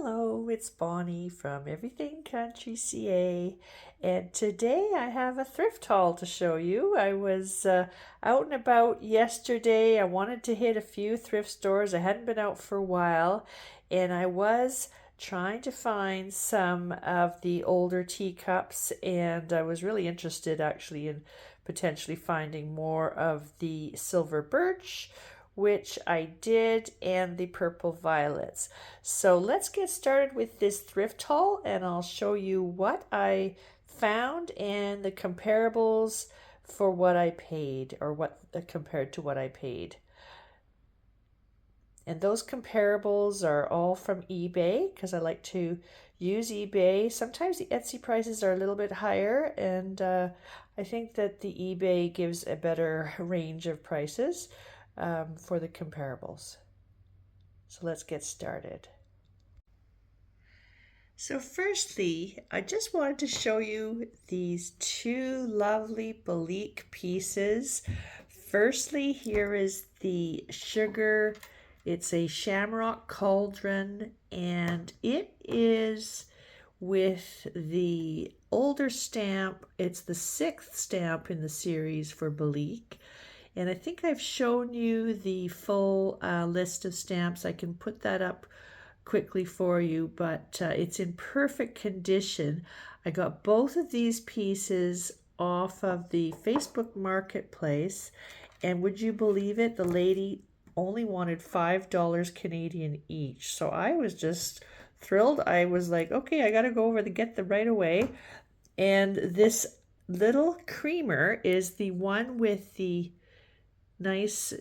Hello, it's Bonnie from Everything Country CA, and today I have a thrift haul to show you. I was out and about yesterday. I wanted to hit a few thrift stores. I hadn't been out for a while, and I was trying to find some of the older teacups, and I was really interested actually in potentially finding more of the silver birch, which I did, and the purple violets. So let's get started with this thrift haul, and I'll show you what I found and the comparables for what I paid, or what compared to what I paid. And those comparables are all from eBay because I like to use eBay. Sometimes the Etsy prices are a little bit higher, and I think that the eBay gives a better range of prices for the comparables. So let's get started. So firstly, I just wanted to show you these two lovely Belleek pieces. Firstly, here is the sugar. It's a shamrock cauldron, and it is with the older stamp. It's the 6th stamp in the series for Belleek. And I think I've shown you the full list of stamps. I can put that up quickly for you, but it's in perfect condition. I got both of these pieces off of the Facebook Marketplace, and would you believe it, the lady only wanted $5 Canadian each. So I was just thrilled. I was like, okay, I gotta go over to get them right away. And this little creamer is the one with the nice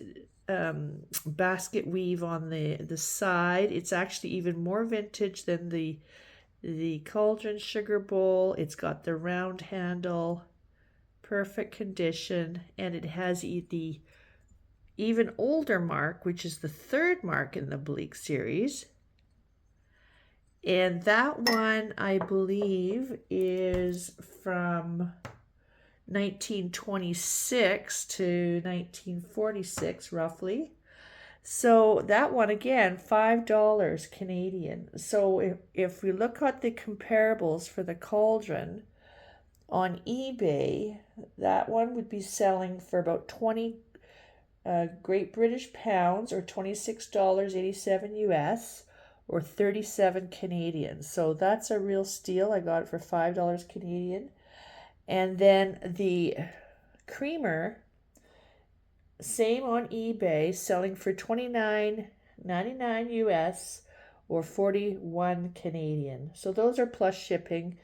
basket weave on the side. It's actually even more vintage than the Cauldron Sugar Bowl. It's got the round handle, perfect condition, and it has the even older mark, which is the 3rd mark in the Belleek series. And that one, I believe, is from 1926 to 1946 roughly. So that one again, $5 Canadian. So if we look at the comparables for the cauldron on eBay, that one would be selling for about 20 Great British pounds, or $26.87 US, or 37 Canadian. So that's a real steal. I got it for $5 Canadian. And then the creamer, same on eBay, selling for $29.99 US, or 41 Canadian. So those are plus shipping.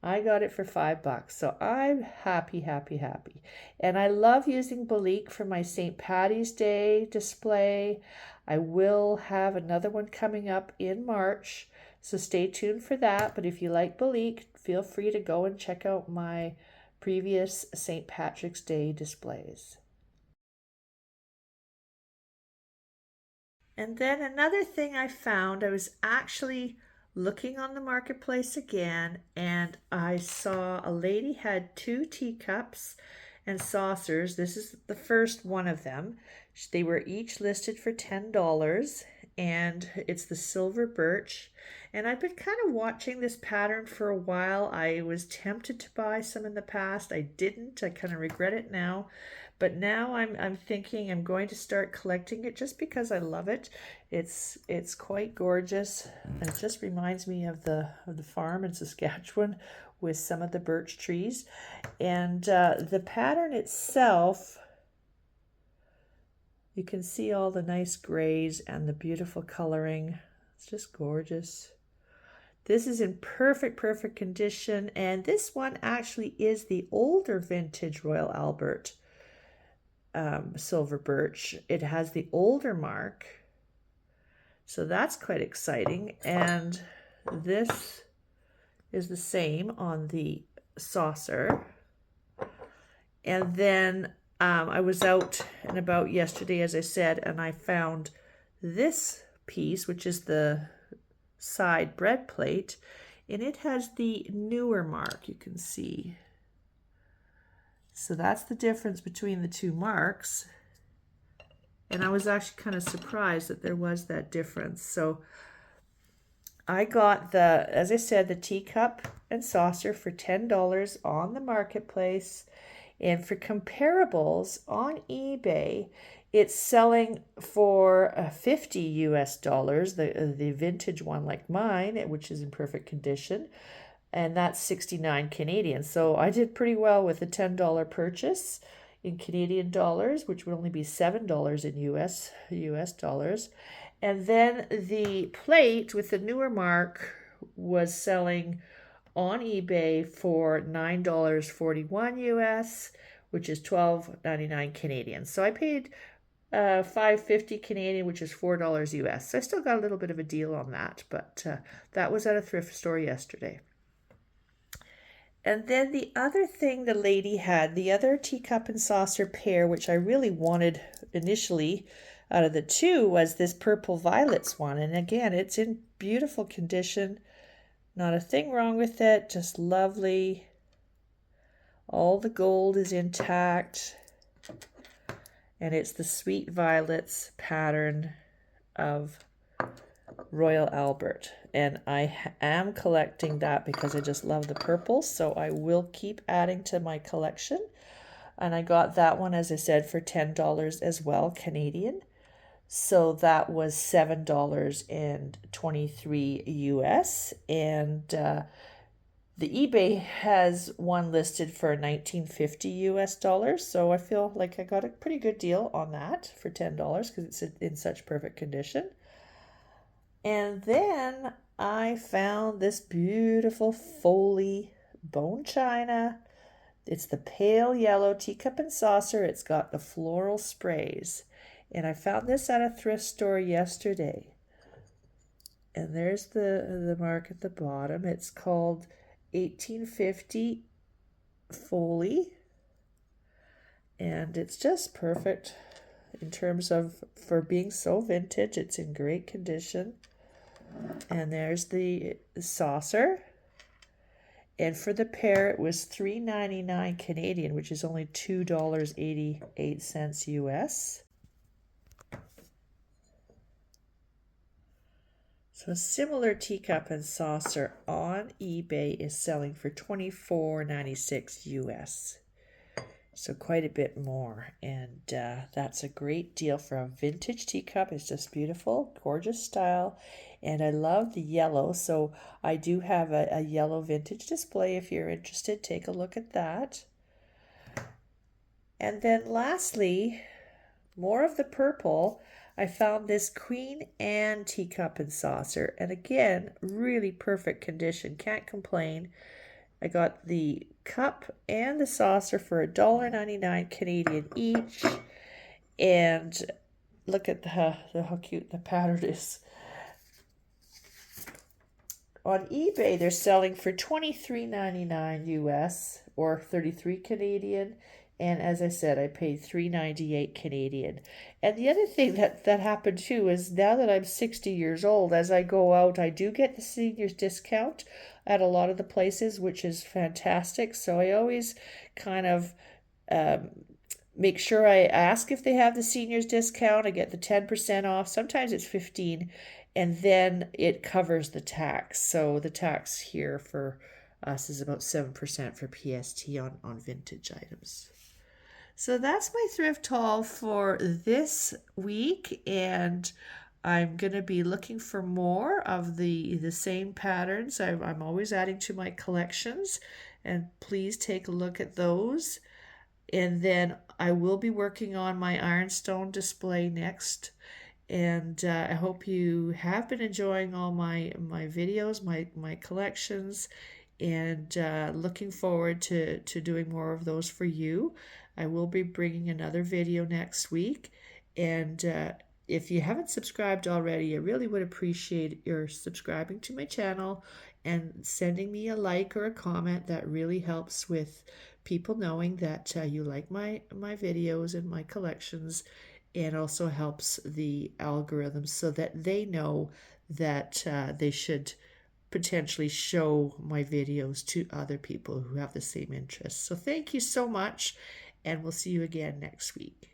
I got it for $5, so I'm happy, happy, happy. And I love using Belleek for my St. Patty's Day display. I will have another one coming up in March, so stay tuned for that. But if you like Belleek, feel free to go and check out my previous St. Patrick's Day displays. And then another thing I found, I was actually looking on the marketplace again, and I saw a lady had 2 teacups and saucers. This is the first one of them. They were each listed for $10, and it's the silver birch. And I've been kind of watching this pattern for a while. I was tempted to buy some in the past. I didn't. I kind of regret it now. But now I'm thinking I'm going to start collecting it just because I love it. It's quite gorgeous. It just reminds me of the farm in Saskatchewan with some of the birch trees. And the pattern itself, you can see all the nice grays and the beautiful coloring. It's just gorgeous. This is in perfect condition, and this one actually is the older vintage Royal Albert Silver Birch. It has the older mark, so that's quite exciting. And this is the same on the saucer. And then I was out and about yesterday, as I said, and I found this piece, which is the side bread plate, and it has the newer mark, you can see. So that's the difference between the 2 marks. And I was actually kind of surprised that there was that difference. So I got the, as I said, the teacup and saucer for $10 on the marketplace. And for comparables on eBay, it's selling for 50 US dollars, the vintage one like mine, which is in perfect condition, and that's 69 Canadian. So I did pretty well with a $10 purchase in Canadian dollars, which would only be $7 in US dollars. And then the plate with the newer mark was selling on eBay for $9.41 US, which is $12.99 Canadian. So I paid $5.50 Canadian, which is $4 US. So I still got a little bit of a deal on that, but that was at a thrift store yesterday. And then the other thing the lady had, the other teacup and saucer pair, which I really wanted initially out of the two, was this purple violets one. And again, it's in beautiful condition. Not a thing wrong with it, just lovely. All the gold is intact. And it's the Sweet Violets pattern of Royal Albert. And I am collecting that because I just love the purple. So I will keep adding to my collection. And I got that one, as I said, for $10 as well, Canadian. So that was $7.23 US. And the eBay has one listed for $19.50 US dollars. So I feel like I got a pretty good deal on that for $10 because it's in such perfect condition. And then I found this beautiful Foley bone china. It's the pale yellow teacup and saucer. It's got the floral sprays. And I found this at a thrift store yesterday. And there's the mark at the bottom. It's called 1850 Foley. And it's just perfect in terms of for being so vintage. It's in great condition. And there's the saucer. And for the pair, it was $3.99 Canadian, which is only $2.88 US. So a similar teacup and saucer on eBay is selling for $24.96 US. So quite a bit more. And that's a great deal for a vintage teacup. It's just beautiful, gorgeous style. And I love the yellow. So I do have a yellow vintage display. If you're interested, take a look at that. And then lastly, more of the purple. I found this Queen Anne teacup and saucer. And again, really perfect condition. Can't complain. I got the cup and the saucer for $1.99 Canadian each. And look at how cute the pattern is. On eBay, they're selling for $23.99 US or 33 Canadian. And as I said, I paid $3.98 Canadian. And the other thing that happened too is now that I'm 60 years old, as I go out, I do get the seniors discount at a lot of the places, which is fantastic. So I always kind of make sure I ask if they have the seniors discount. I get the 10% off. Sometimes it's 15, and then it covers the tax. So the tax here for us is about 7% for PST on vintage items. So that's my thrift haul for this week, and I'm going to be looking for more of the same patterns. I'm always adding to my collections, and please take a look at those. And then I will be working on my ironstone display next. And I hope you have been enjoying all my videos, my collections, and looking forward to doing more of those for you. I will be bringing another video next week. And if you haven't subscribed already, I really would appreciate your subscribing to my channel and sending me a like or a comment. That really helps with people knowing that you like my videos and my collections, and also helps the algorithm so that they know that they should potentially show my videos to other people who have the same interests. So thank you so much, and we'll see you again next week.